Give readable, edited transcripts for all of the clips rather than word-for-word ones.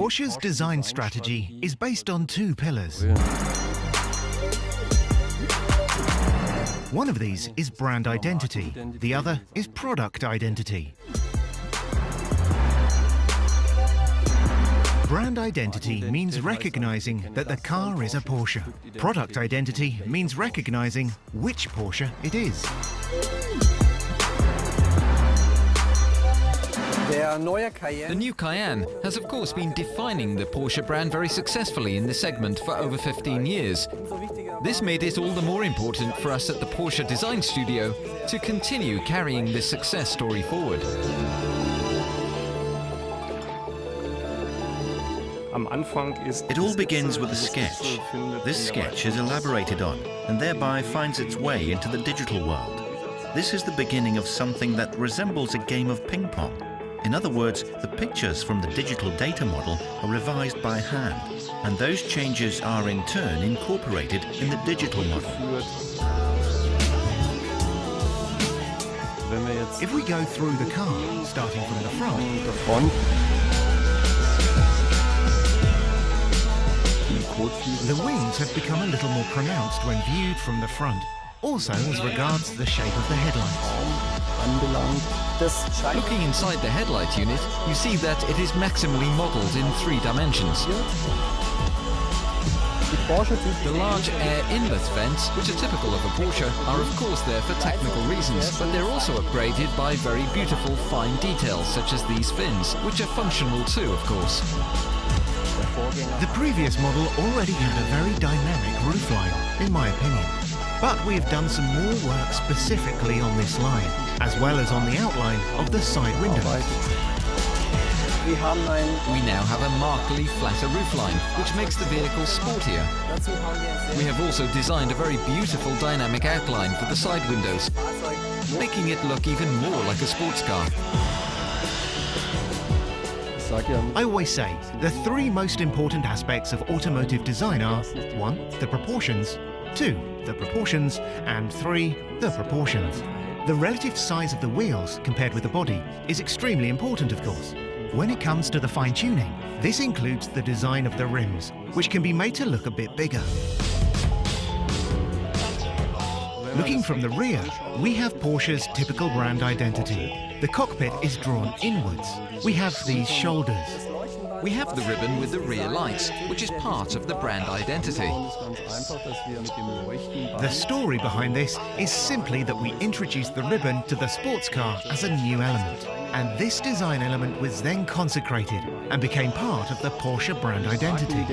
Porsche's design strategy is based on two pillars. One of these is brand identity, the other is product identity. Brand identity means recognizing that the car is a Porsche. Product identity means recognizing which Porsche it is. The new Cayenne has of course been defining the Porsche brand very successfully in this segment for over 15 years. This made it all the more important for us at the Porsche Design Studio to continue carrying this success story forward. It all begins with a sketch. This sketch is elaborated on and thereby finds its way into the digital world. This is the beginning of something that resembles a game of ping pong. In other words, the pictures from the digital data model are revised by hand, and those changes are in turn incorporated in the digital model. If we go through the car, starting from the front, the wings have become a little more pronounced when viewed from the front, also as regards the shape of the headlights. Looking inside the headlight unit, you see that it is maximally modelled in 3 dimensions. The large air inlet vents, which are typical of a Porsche, are of course there for technical reasons, but they're also upgraded by very beautiful fine details such as these fins, which are functional too, of course. The previous model already had a very dynamic roofline, in my opinion. But we have done some more work specifically on this line, as well as on the outline of the side windows. We now have a markedly flatter roofline, which makes the vehicle sportier. We have also designed a very beautiful dynamic outline for the side windows, making it look even more like a sports car. I always say the 3 most important aspects of automotive design are 1. The proportions, 2. The proportions, and 3. The proportions. The relative size of the wheels compared with the body is extremely important, of course. When it comes to the fine-tuning, this includes the design of the rims, which can be made to look a bit bigger. Looking from the rear, we have Porsche's typical brand identity. The cockpit is drawn inwards. We have these shoulders. We have the ribbon with the rear lights, which is part of the brand identity. The story behind this is simply that we introduced the ribbon to the sports car as a new element. And this design element was then consecrated and became part of the Porsche brand identity.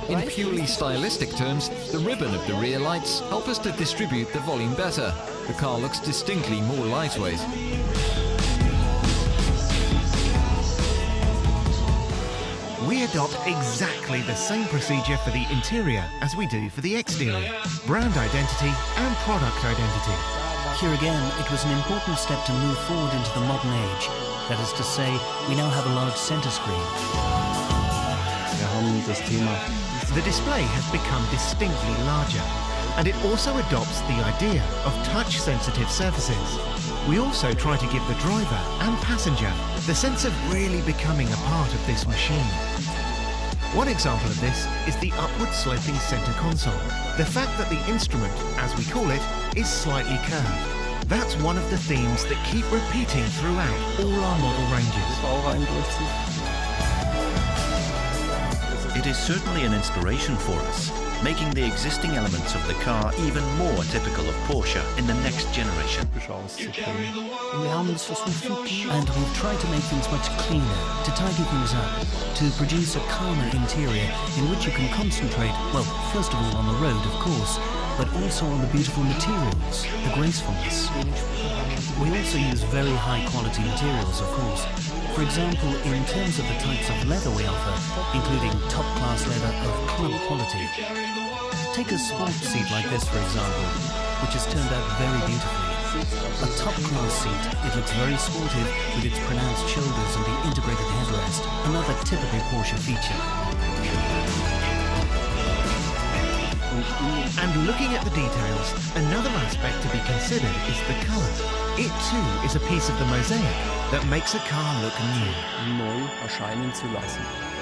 In purely stylistic terms, the ribbon of the rear lights help us to distribute the volume better. The car looks distinctly more lightweight. We adopt exactly the same procedure for the interior as we do for the exterior. Brand identity and product identity. Here again, it was an important step to move forward into the modern age. That is to say, we now have a large center screen. The display has become distinctly larger, and it also adopts the idea of touch-sensitive surfaces. We also try to give the driver and passenger the sense of really becoming a part of this machine. One example of this is the upward-sloping center console. The fact that the instrument, as we call it, is slightly curved. That's one of the themes that keep repeating throughout all our model ranges. It is certainly an inspiration for us, making the existing elements of the car even more typical of Porsche in the next generation. And we've tried to make things much cleaner, to tidy things up, to produce a calmer interior in which you can concentrate, well, first of all on the road, of course, but also on the beautiful materials, the gracefulness. We also use very high quality materials, of course. For example, in terms of the types of leather we offer, including top-class leather of club quality. Take a sport seat like this, for example, which has turned out very beautifully. A top-class seat, it looks very sportive with its pronounced shoulders and the integrated headrest, another typical Porsche feature. And looking at the details, another aspect to be considered is the colour. It too is a piece of the mosaic that makes a car look new. neu erscheinen zu lassen.